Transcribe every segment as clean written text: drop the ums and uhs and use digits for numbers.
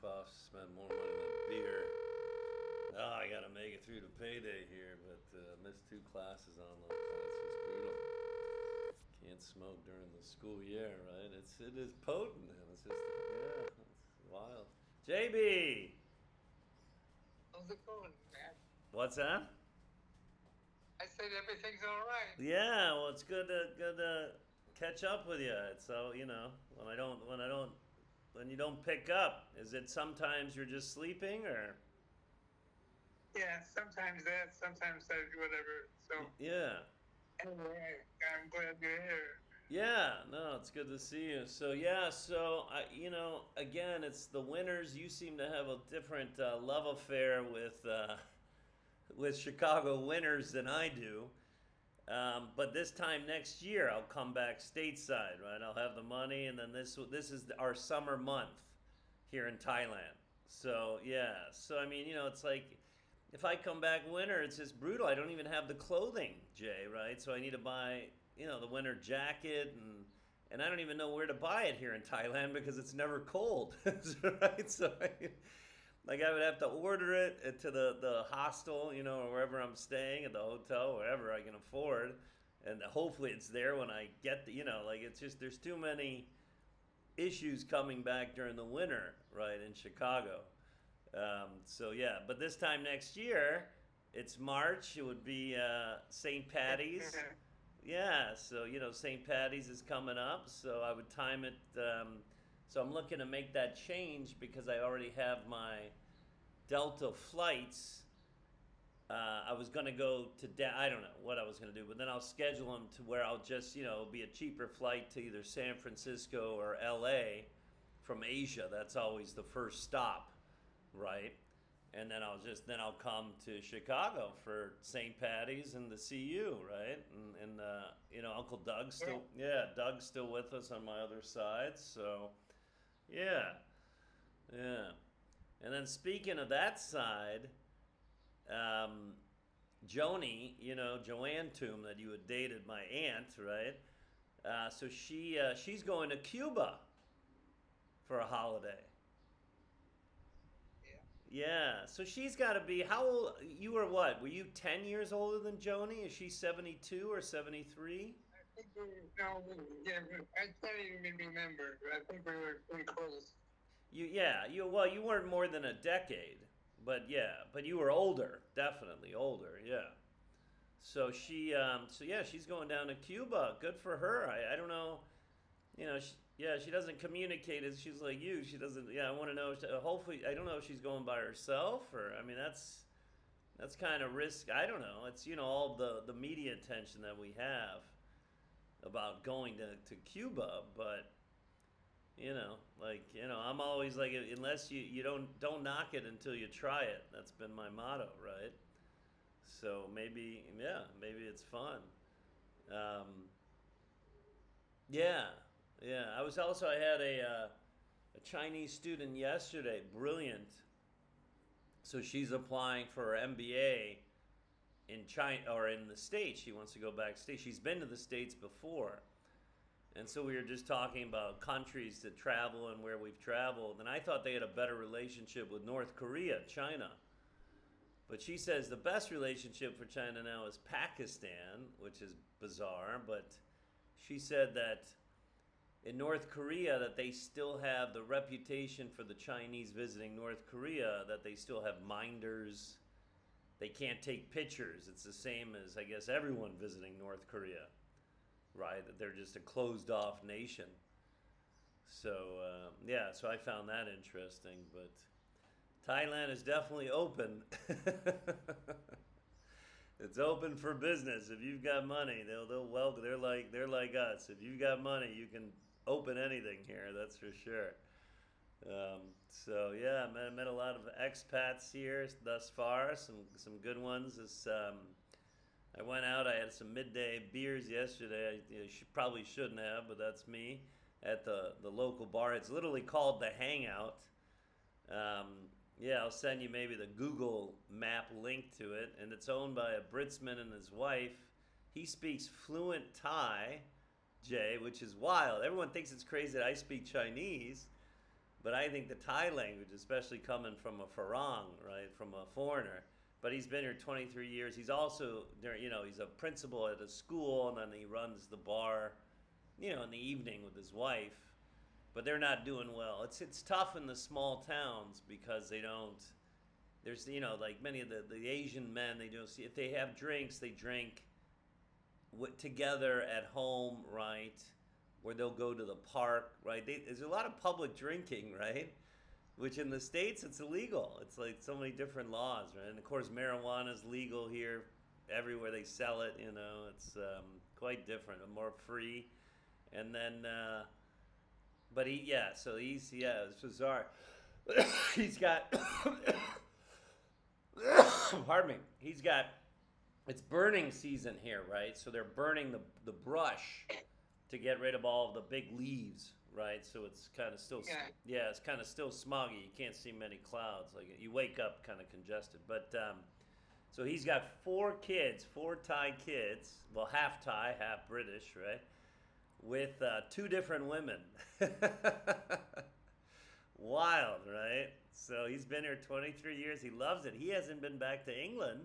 off, spend more money than beer. Oh, I gotta make it through the payday here, but missed two classes, online classes. Brutal. Can't smoke during the school year, right? It is potent, and it's just it's wild. JB, How's it going, man? what's that? I said everything's all right. Yeah, well, it's good to catch up with you. It's so when you don't pick up, is it sometimes you're just sleeping or? Yeah, sometimes that, sometimes that, whatever. So Yeah. anyway, I'm glad you're here. Yeah, no, it's good to see you. So yeah, again, it's the winters. You seem to have a different love affair with Chicago winters than I do. But this time next year, I'll come back stateside, right? I'll have the money, and then this is our summer month here in Thailand. So yeah, so I mean, it's like if I come back winter, it's just brutal. I don't even have the clothing, Jay, right? So I need to buy, the winter jacket and I don't even know where to buy it here in Thailand because it's never cold, right? Like I would have to order it to the hostel, or wherever I'm staying at the hotel, wherever I can afford, and hopefully it's there when I get like it's just there's too many issues coming back during the winter, right, in Chicago. So yeah, but this time next year, it's March. It would be St. Patty's. Yeah, so St. Patty's is coming up, so I would time it. So I'm looking to make that change because I already have my Delta flights. I was gonna go to I don't know what I was gonna do, but then I'll schedule them to where I'll just be a cheaper flight to either San Francisco or L.A. from Asia. That's always the first stop, right? And then I'll come to Chicago for St. Patty's and to see you, right? And Uncle Doug's Yeah. Doug's still with us on my other side, so yeah, yeah. And then speaking of that side, um, Joni, Joanne Toom that you had dated, my aunt, right? So she's going to Cuba for a holiday. Yeah. Yeah, so she's got to be how old? You were what? Were you 10 years older than Joni? Is she 72 or 73? I think I can't even remember. I think we were pretty close. You weren't more than a decade, but yeah, but you were older, definitely older. Yeah. So she's going down to Cuba. Good for her. I don't know. She doesn't communicate as she's like you. She doesn't. Yeah, I want to know. Hopefully, I don't know if she's going by herself or. I mean, that's kind of risk. I don't know. It's all the media attention that we have about going to Cuba, but I'm always like unless you don't knock it until you try it. That's been my motto, right? So maybe it's fun. Um, yeah, yeah. I had a Chinese student yesterday, brilliant. So she's applying for her MBA in China or in the States. She wants to go back States. She's been to the States before. And so we were just talking about countries to travel and where we've traveled. And I thought they had a better relationship with North Korea, China. But she says the best relationship for China now is Pakistan, which is bizarre. But she said that in North Korea that they still have the reputation for the Chinese visiting North Korea, that they still have minders. They can't take pictures. It's the same as, I guess, everyone visiting North Korea, right? That they're just a closed off nation. So I found that interesting. But Thailand is definitely open. It's open for business. If you've got money, they'll welcome. They're like us. If you've got money, you can open anything here. That's for sure. So yeah, met a lot of expats here thus far. Some good ones. I went out. I had some midday beers yesterday. Probably shouldn't have, but that's me at the local bar. It's literally called the Hangout. Yeah, I'll send you maybe the Google map link to it, and it's owned by a Britsman and his wife. He speaks fluent Thai, Jay, which is wild. Everyone thinks it's crazy that I speak Chinese, But I think the Thai language, especially coming from a Farang, right, from a foreigner, but he's been here 23 years. He's also, he's a principal at a school, and then he runs the bar, in the evening with his wife. But they're not doing well. It's tough in the small towns because they don't. There's like many of the Asian men, they don't see if they have drinks, they drink together at home, right? Where they'll go to the park, right? There's a lot of public drinking, right? Which in the States, it's illegal. It's like so many different laws, right? And of course, marijuana is legal here everywhere they sell it, It's quite different, more free. And then, but it's bizarre. He's got, pardon me, it's burning season here, right? So they're burning the brush to get rid of all the big leaves, right? So it's kind of still, it's kind of still smoggy. You can't see many clouds. Like you wake up kind of congested. But so he's got 4 kids, 4 Thai kids. Well, half Thai, half British, right? With 2 different women. Wild, right? So he's been here 23 years. He loves it. He hasn't been back to England.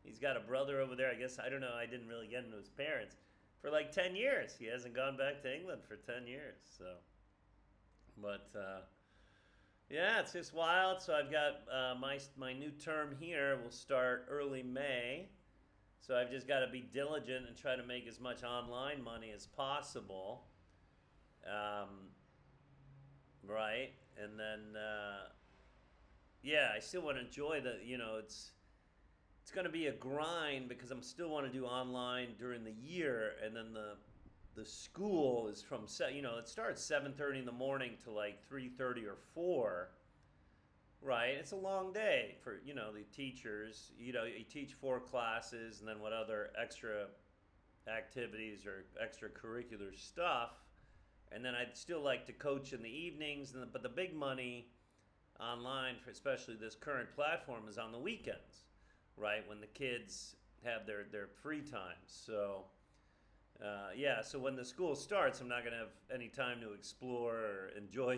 He's got a brother over there. I guess, I don't know. I didn't really get into his parents. For like 10 years. He hasn't gone back to England for 10 years. So, but yeah, it's just wild. So I've got my new term here will start early May. So I've just got to be diligent and try to make as much online money as possible. Right? And then, I still want to enjoy it's going to be a grind because I'm still want to do online during the year, and then the school is from it starts 7:30 in the morning to like 3:30 or 4, right? It's a long day for the teachers. You teach 4 classes, and then what other extra activities or extracurricular stuff, and then I'd still like to coach in the evenings. But the big money online, for especially this current platform, is on the weekends. Right, when the kids have their free time. So, so when the school starts, I'm not going to have any time to explore or enjoy,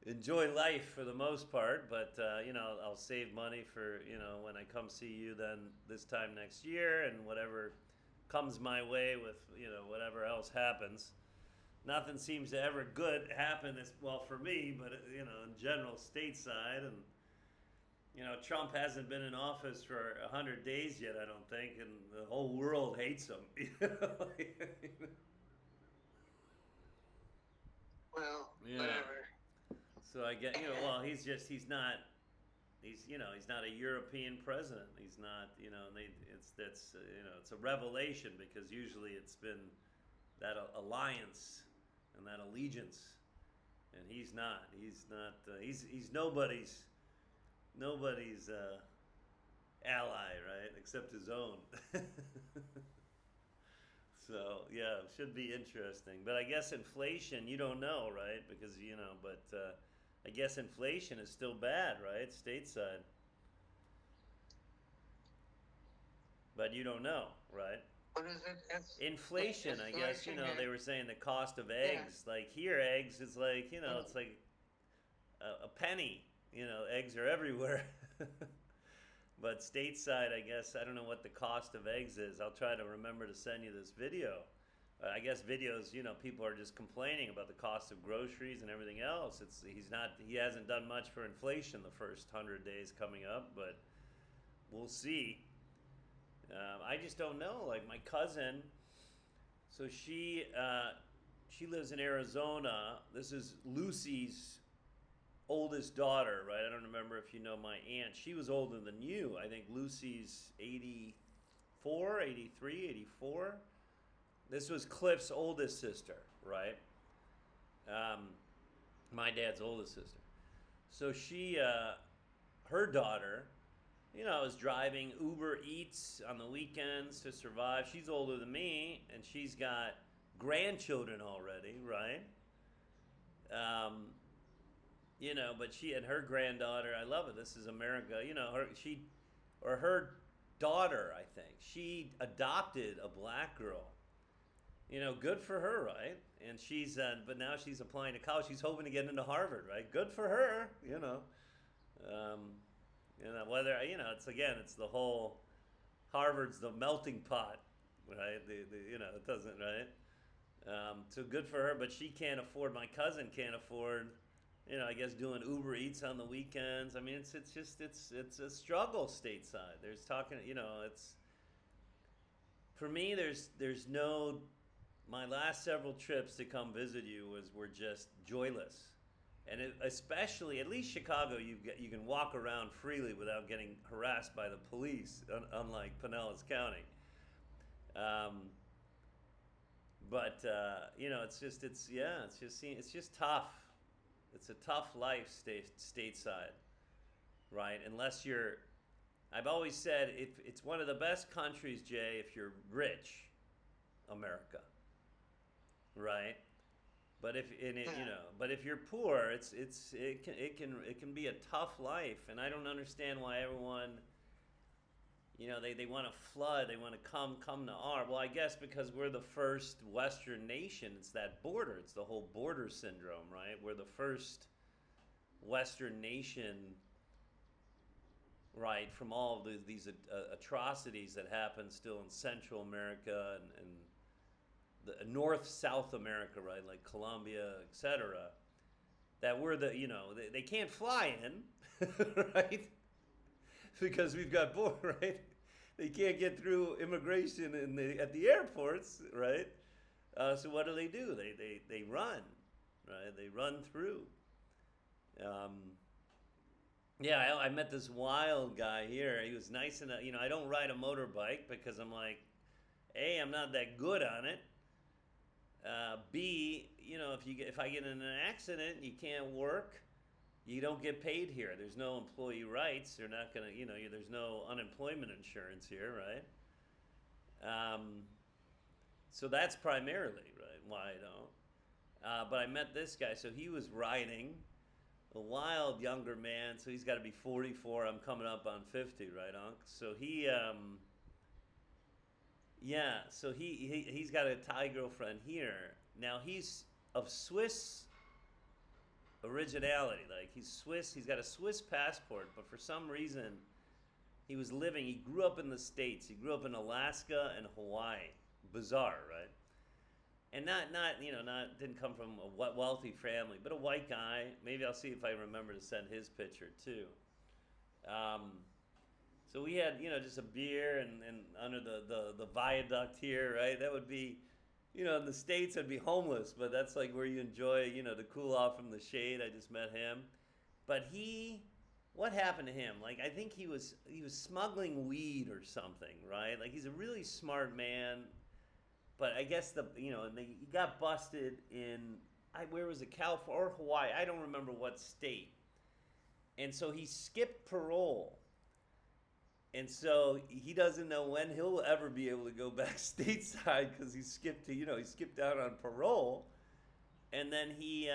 enjoy life for the most part. But, I'll save money for, when I come see you then this time next year, and whatever comes my way with, whatever else happens. Nothing seems to ever good happen, for me, but, in general, stateside. And Trump hasn't been in office for 100 days yet, I don't think, and the whole world hates him. Well, whatever. So I get, he's not a European president. He's not, it's a revelation because usually it's been that alliance and that allegiance, and he's not. He's nobody's ally, right? Except his own. So, it should be interesting. But I guess inflation, you don't know, right? Because, I guess inflation is still bad, right? Stateside. But you don't know, right? What is it? Inflation, I guess, they were saying the cost of eggs. Yeah. Like here, eggs is like, it's like a penny. Eggs are everywhere. But stateside, I guess, I don't know what the cost of eggs is. I'll try to remember to send you this video. I guess videos, people are just complaining about the cost of groceries and everything else. He hasn't done much for inflation the first 100 days coming up, but we'll see. I just don't know. Like my cousin, so she lives in Arizona. This is Lucy's oldest daughter, right? I don't remember if you know my aunt. She was older than you. I think Lucy's 84, 83, 84. This was Cliff's oldest sister, right? My dad's oldest sister. So she, her daughter, is driving Uber Eats on the weekends to survive. She's older than me, and she's got grandchildren already, right? But she and her granddaughter, I love it. This is America. Her daughter, I think, she adopted a black girl. Good for her, right? and but now she's applying to college. She's hoping to get into Harvard, right? Good for her, you know. Um, whether it's the whole Harvard's the melting pot, right? It doesn't, right? So good for her, but she can't afford. My cousin can't afford. I guess doing Uber Eats on the weekends. I mean, it's a struggle stateside. There's talking, it's for me. There's no. My last several trips to come visit you were just joyless, and especially at least Chicago, you can walk around freely without getting harassed by the police, unlike Pinellas County. Um, but it's just tough. It's a tough life stateside, right? Unless you're, I've always said it's one of the best countries, Jay, if you're rich, America, right? But but if you're poor, it can be a tough life, and I don't understand why everyone, they want to flood, they want to come to our. Well, I guess because we're the first Western nation. It's that border. It's the whole border syndrome, right? We're the first Western nation, right, from all of these atrocities that happen still in Central America and the North South America, right, like Colombia, etc. That we're they can't fly in, right? Because we've got border, right? They can't get through immigration at the airports, right? So what do? They run, right? They run through. I met this wild guy here. He was nice enough. I don't ride a motorbike because I'm like, A, I'm not that good on it. B, if I get in an accident, you can't work. You don't get paid here. There's no employee rights. They're not gonna, there's no unemployment insurance here, right? So that's primarily, right, why I don't. But I met this guy, so he was riding, a wild younger man. So he's got to be 44. I'm coming up on 50, right, Unc? So he's got a Thai girlfriend here. Now he's of Swiss originality. Like he's Swiss. He's got a Swiss passport, but for some reason, he grew up in the States. He grew up in Alaska and Hawaii. Bizarre, right? And not didn't come from a wealthy family, but a white guy. Maybe I'll see if I remember to send his picture too. So we had, just a beer and under the viaduct here, right? That would be, in the States, I'd be homeless, but that's like where you enjoy, to cool off from the shade. I just met him. But what happened to him? Like, I think he was smuggling weed or something, right? Like, he's a really smart man, but I guess he got busted in, where was it, California or Hawaii? I don't remember what state. And so he skipped parole. And so he doesn't know when he'll ever be able to go back stateside because he skipped out on parole, and then he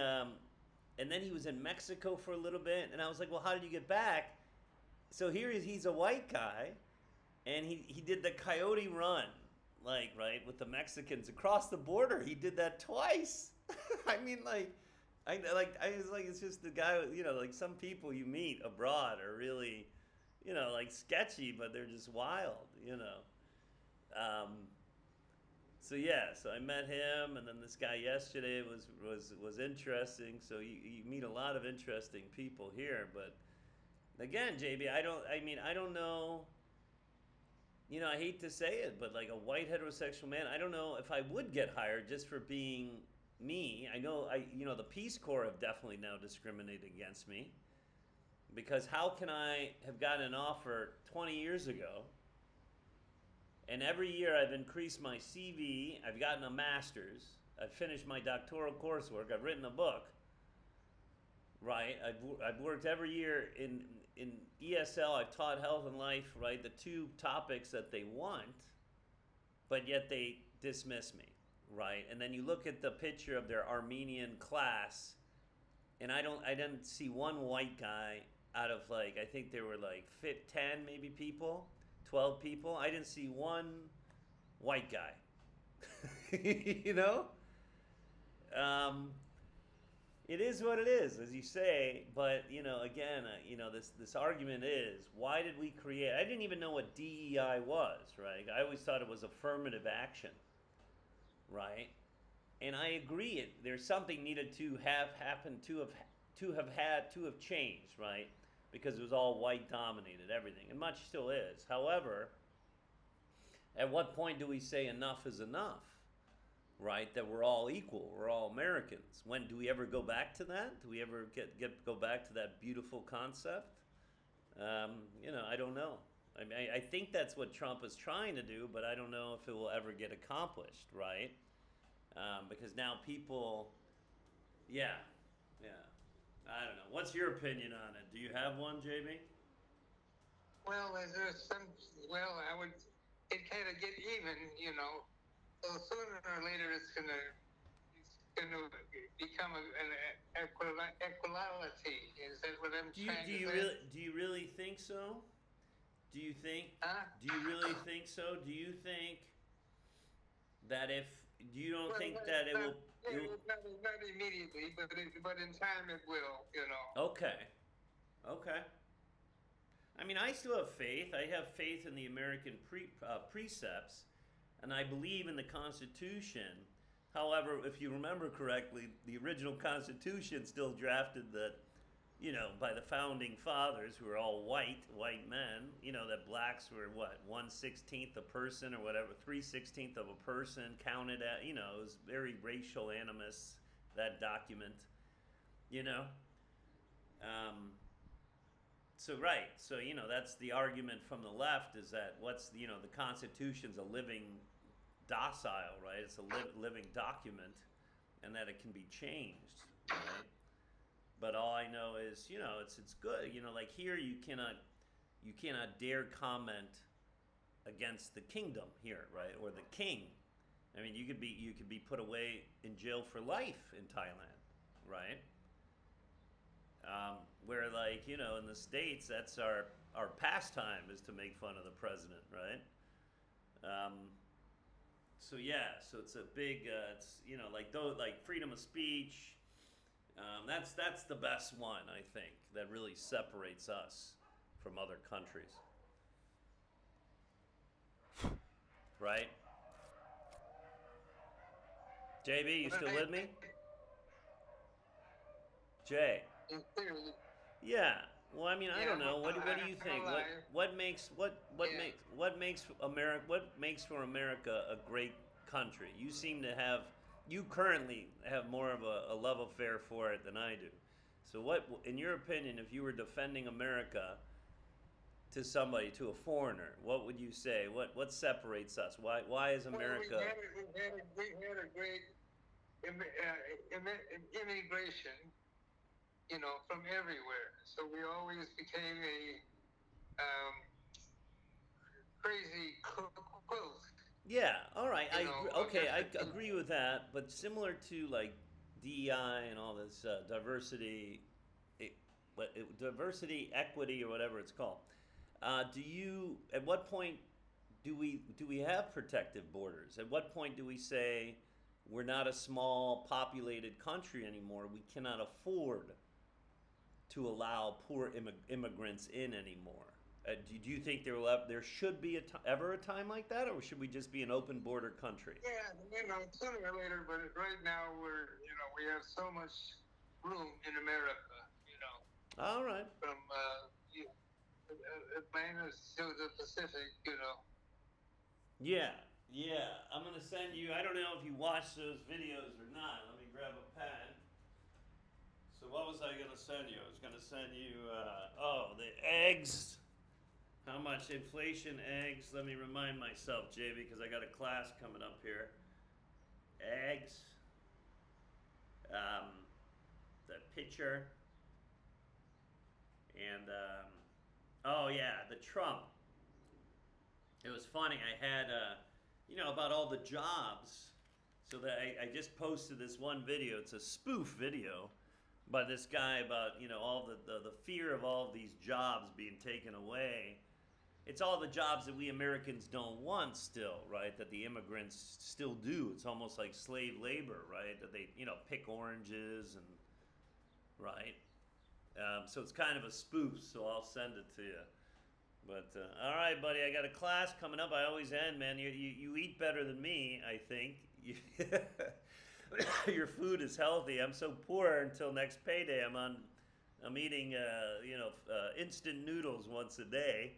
was in Mexico for a little bit, and I was like, well, how did you get back? So he's a white guy, and he did the coyote run, like, right, with the Mexicans across the border. He did that twice. I mean, I was like, it's just the guy, like some people you meet abroad are really, like sketchy, but they're just wild, So I met him, and then this guy yesterday was interesting. So you meet a lot of interesting people here, but again, JB, I don't know. I hate to say it, but like a white heterosexual man, I don't know if I would get hired just for being me. I know the Peace Corps have definitely now discriminated against me. Because how can I have gotten an offer 20 years ago, and every year I've increased my CV, I've gotten a master's, I've finished my doctoral coursework, I've written a book, right? I've worked every year in ESL, I've taught health and life, right? The two topics that they want, but yet they dismiss me, right? And then you look at the picture of their Armenian class, and I didn't see one white guy out of I think there were 10 maybe people, 12 people. I didn't see one white guy, Um, it is what it is, as you say. But again, this argument is, why did we create? I didn't even know what DEI was, right? I always thought it was affirmative action, right? And I agree, there's something needed to have happened, to have changed, right? Because it was all white dominated, everything, and much still is. However, at what point do we say enough is enough? Right? That we're all equal, we're all Americans. When do we ever go back to that? Do we ever go back to that beautiful concept? I don't know. I mean, I think that's what Trump is trying to do, but I don't know if it will ever get accomplished, right? Because now people, yeah, yeah. I don't know. What's your opinion on it? Do you have one, JB? Well, there's some. Well, it kind of get even, you know. So sooner or later, it's gonna become an equality. Is that what I'm trying to say? Do you really think so? Do you think? Huh? Do you really think so? Do you think that if you don't think that it will? Not immediately, but in time it will. You know. Okay. Okay. I mean, I still have faith. I have faith in the American precepts, and I believe in the Constitution. However, if you remember correctly, the original Constitution still drafted that, by the founding fathers, who were all white men, that blacks were what, 1/16 a person or whatever, 3/16 of a person counted at, it was very racial animus, that document, you know. So that's the argument from the left, is that the Constitution's a living docile, right? It's a living document, and that it can be changed, right? But all I know is, it's good. Like here, you cannot dare comment against the kingdom here, right, or the king. I mean, you could be put away in jail for life in Thailand, right? Where in the States, that's our pastime, is to make fun of the president, right? So it's a big, like freedom of speech. That's the best one, I think, that really separates us from other countries, right? JB, you still with me? Jay. Yeah. Well, I mean, I don't know. What do you think? What makes for America a great country? You currently have more of a love affair for it than I do. So what, in your opinion, if you were defending America to somebody, to a foreigner, what would you say? What separates us? Why is America? We had a great immigration, from everywhere. So we always became a crazy quilt. Yeah, all right. I agree with that. But similar to like DEI and all this diversity, diversity, equity, or whatever it's called. At what point do we have protective borders? At what point do we say we're not a small populated country anymore? We cannot afford to allow poor immigrants in anymore. Do you think there should be ever a time like that, or should we just be an open border country? Yeah, sooner or later, but right now we have so much room in America, All right. From Atlantis to the Pacific, Yeah. I'm gonna send you. I don't know if you watched those videos or not. Let me grab a pen. So what was I gonna send you? I was gonna send you. The eggs. How much inflation eggs? Let me remind myself, JB, because I got a class coming up here. Eggs. The picture. And the Trump. It was funny. I had about all the jobs. So that I just posted this one video. It's a spoof video by this guy about all the fear of all of these jobs being taken away. it's all the jobs that we Americans don't want still, right? That the immigrants still do. It's almost like slave labor, right? That they, pick oranges and right. So it's kind of a spoof. So I'll send it to you. But all right, buddy, I got a class coming up. I always end, man. You eat better than me, I think. Your food is healthy. I'm so poor until next payday. I'm eating instant noodles once a day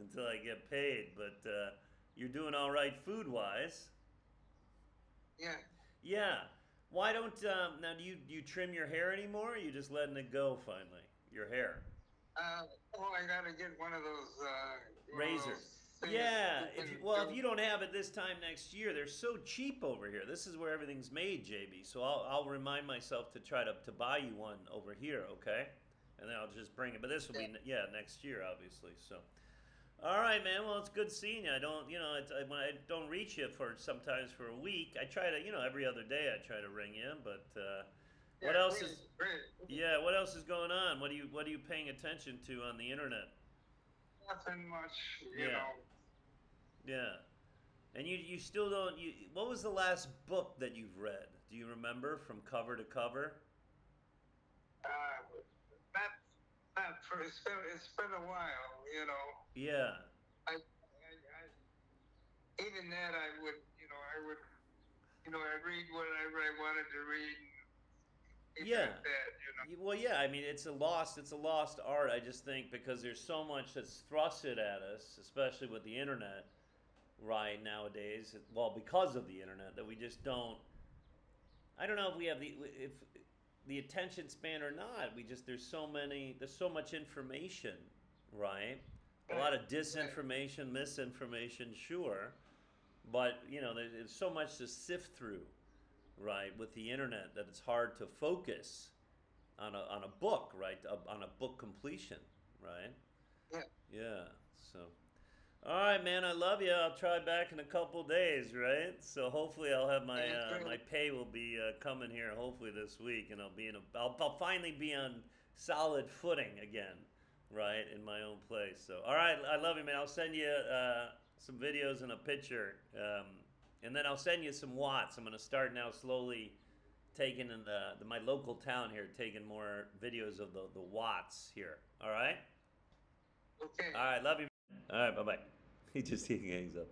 until I get paid. But you're doing all right food wise. Yeah. Yeah. Why don't now do you trim your hair anymore? Or are you just letting it go finally? Your hair. I gotta get one of those. Razor. Yeah. If you don't have it this time next year, they're so cheap over here. This is where everything's made, JB. So I'll remind myself to try to buy you one over here, okay? And then I'll just bring it. But this will be next year, obviously. So. All right, man. Well, it's good seeing you. I don't, when I don't reach you for sometimes for a week, I try to, every other day I try to ring you. But what else is? Great. Yeah, what else is going on? What are you paying attention to on the internet? Nothing much, Yeah. Yeah. And you still don't. What was the last book that you've read? Do you remember from cover to cover? Not for it's been a while. Yeah. Even that I'd read whatever I wanted to read. Yeah. Like that. Well, yeah. I mean, it's a lost art. I just think because there's so much that's thrusted at us, especially with the internet, right nowadays. Well, because of the internet, that we just don't. I don't know if we have the attention span or not. There's so much information, right? A lot of disinformation, misinformation, sure, but there's so much to sift through, right, with the internet that it's hard to focus on a book, right, on a book completion, right? Yeah. Yeah. So, all right, man, I love you. I'll try back in a couple days, right? So hopefully I'll have my my pay will be coming here hopefully this week, and I'll finally be on solid footing again. Right, in my own place. So, all right, I love you, man. I'll send you some videos and a picture, and then I'll send you some watts. I'm gonna start now slowly taking in my local town here, taking more videos of the watts here. All right. Okay. All right, love you. Man. All right, bye bye. He hangs up.